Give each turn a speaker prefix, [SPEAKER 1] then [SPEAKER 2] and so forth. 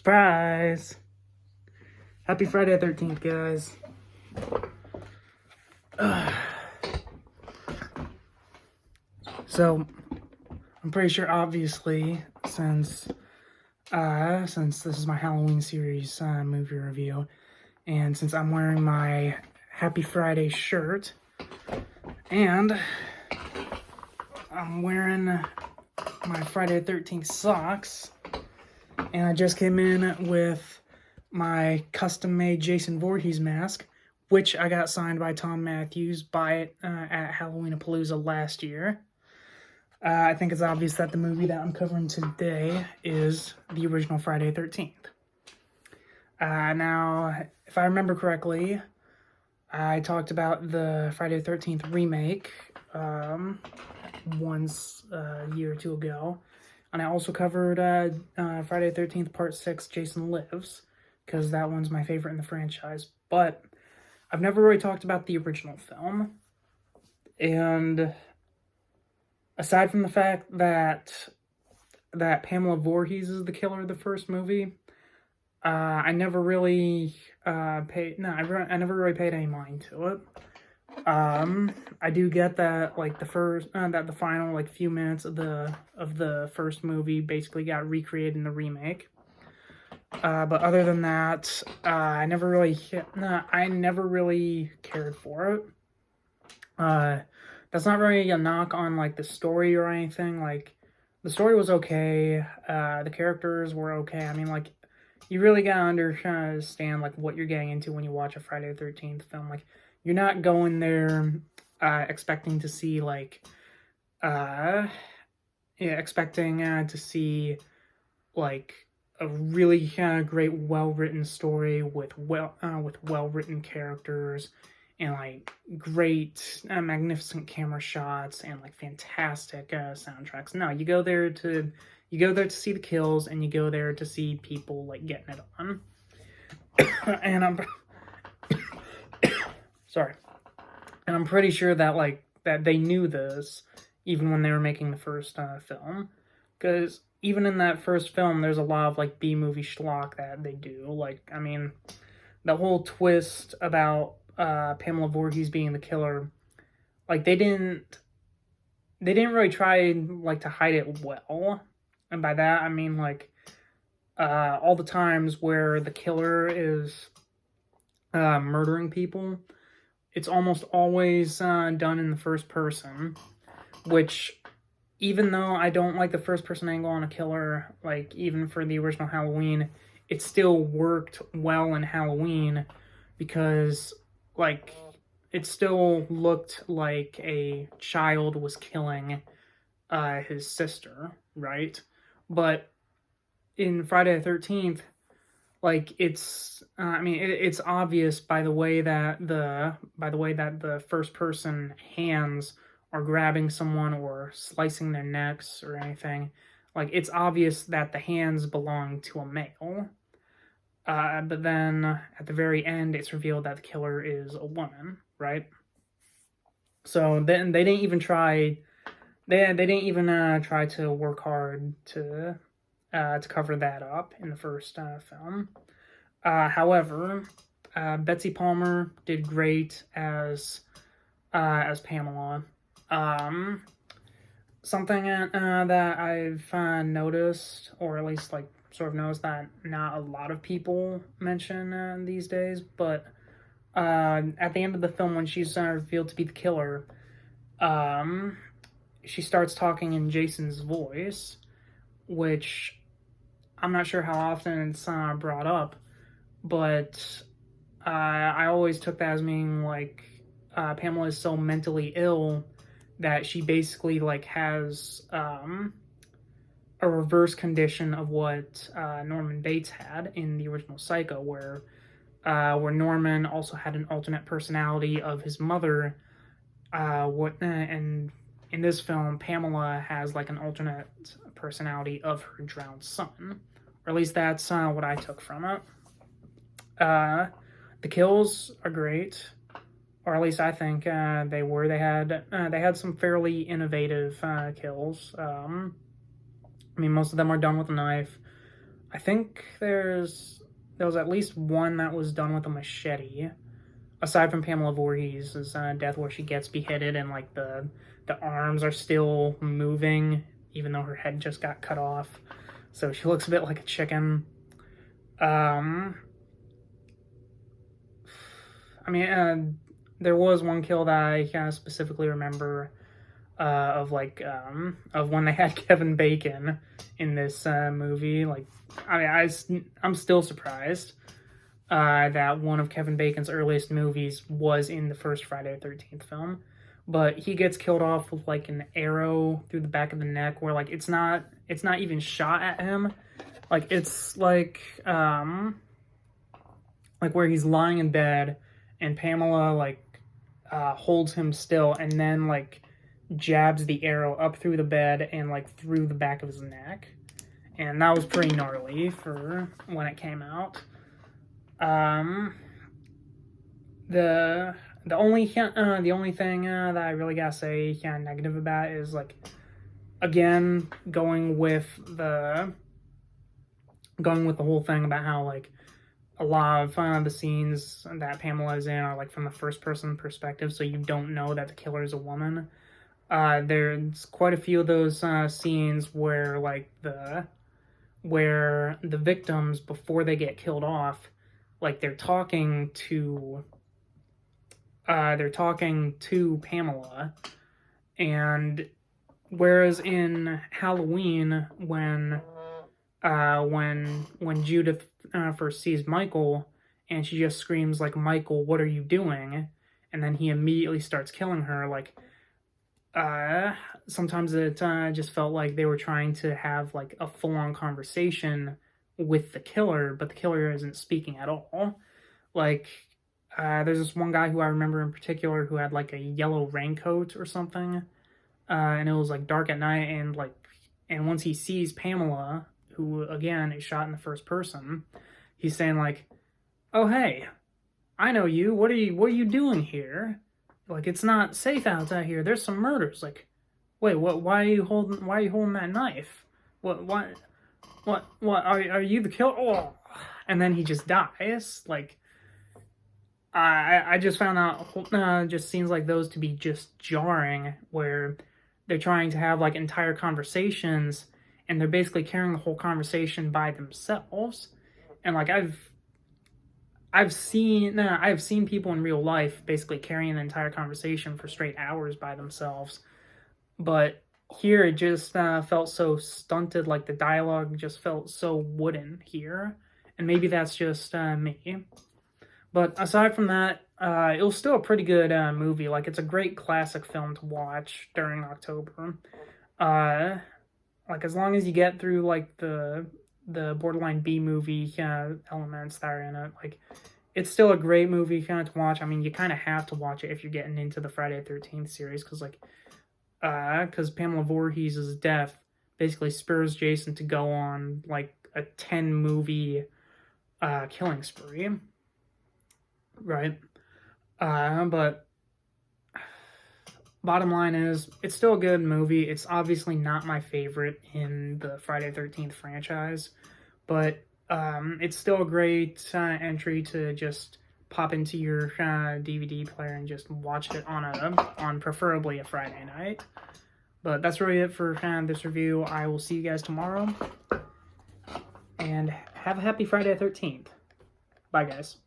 [SPEAKER 1] Surprise! Happy Friday the 13th, guys. So, I'm pretty sure, obviously, since this is my Halloween series movie review, and since I'm wearing my Happy Friday shirt, and I'm wearing my Friday the 13th socks, and I just came in with my custom-made Jason Voorhees mask, which I got signed by Tom Matthews at Halloween-a-Palooza last year. I think it's obvious that the movie that I'm covering today is the original Friday the 13th. Now, if I remember correctly, I talked about the Friday the 13th remake once a year or two ago. And I also covered Friday the 13th Part 6, Jason Lives, because that one's my favorite in the franchise. But I've never really talked about the original film. And aside from the fact that Pamela Voorhees is the killer of the first movie, I never really I never really paid any mind to it. I do get that the final few minutes of the first movie basically got recreated in the remake. But other than that, I never really cared for it. That's not really a knock on the story or anything. The story was okay. The characters were okay. I mean, you really gotta understand what you're getting into when you watch a Friday the 13th film. You're not going there expecting to see a really great, well-written story with well-written characters and great, magnificent camera shots and fantastic soundtracks. No, you go there to see the kills, and you go there to see people getting it on. And I'm sorry, and I'm pretty sure that that they knew this even when they were making the first film, because even in that first film, there's a lot of B-movie schlock that they do. I mean, the whole twist about Pamela Voorhees being the killer, they didn't really try to hide it well. And by that I mean all the times where the killer is murdering people, it's almost always done in the first person, which, even though I don't like the first person angle on a killer, even for the original Halloween, it still worked well in Halloween, because it still looked like a child was killing his sister, right? But in Friday the 13th, it's obvious by the way that the first person hands are grabbing someone or slicing their necks or anything. It's obvious that the hands belong to a male. But then at the very end, it's revealed that the killer is a woman, right? So then they didn't even try. They didn't even try to work hard to cover that up in the first film. However, Betsy Palmer did great as Pamela. Something that I've noticed, or at least sort of noticed, that not a lot of people mention these days, but at the end of the film, when she's revealed to be the killer, she starts talking in Jason's voice, which I'm not sure how often it's brought up, but I always took that as meaning Pamela is so mentally ill that she basically has a reverse condition of what Norman Bates had in the original Psycho, where Norman also had an alternate personality of his mother. And in this film, Pamela has an alternate personality of her drowned son, or at least that's what I took from it. The kills are great, or at least I think they were. They had some fairly innovative kills. I mean, most of them are done with a knife. I think there was at least one that was done with a machete, aside from Pamela Voorhees' death, where she gets beheaded and like the arms are still moving, even though her head just got cut off. So she looks a bit like a chicken. I mean, there was one kill that I kind of specifically remember of of when they had Kevin Bacon in this movie. Like, I mean, I'm still surprised that one of Kevin Bacon's earliest movies was in the first Friday the 13th film. But he gets killed off with like an arrow through the back of the neck, where like it's not even shot at him. Like it's like where he's lying in bed and Pamela like holds him still and then like jabs the arrow up through the bed and like through the back of his neck. And that was pretty gnarly for when it came out. The only thing that I really gotta say kind of negative about is like, again, going with the whole thing about how like a lot of the scenes that Pamela is in are like from the first person perspective, so you don't know that the killer is a woman. There's quite a few of those scenes where where the victims, before they get killed off, like they're talking to Pamela, and whereas in Halloween, when Judith first sees Michael and she just screams like, "Michael, what are you doing?" and then he immediately starts killing her, like sometimes it just felt like they were trying to have like a full-on conversation with the killer, but the killer isn't speaking at all. Like there's this one guy who I remember in particular who had like a yellow raincoat or something, and it was like dark at night, and once he sees Pamela, who again is shot in the first person, he's saying like, "Oh hey, I know you. What are you doing here? Like, it's not safe out here. There's some murders." Like, wait, what? Why are you holding that knife? What? Are you the killer? Oh. And then he just dies. Like, I just found out just scenes like those to be just jarring, where they're trying to have like entire conversations and they're basically carrying the whole conversation by themselves. And like I've seen people in real life basically carrying an entire conversation for straight hours by themselves, but here it just felt so stunted. Like the dialogue just felt so wooden here, and maybe that's just me. But aside from that, it was still a pretty good movie. Like, it's a great classic film to watch during October. Like, as long as you get through like the borderline B movie elements that are in it, like, it's still a great movie kind of to watch. I mean, you kind of have to watch it if you're getting into the Friday the 13th series, because Pamela Voorhees' death basically spurs Jason to go on like a 10 movie killing spree, right? But bottom line is, it's still a good movie. It's obviously not my favorite in the Friday the 13th franchise, but it's still a great entry to just pop into your DVD player and just watch it on preferably a Friday night. But that's really it for this review. I will see you guys tomorrow, and have a happy Friday the 13th. Bye, guys.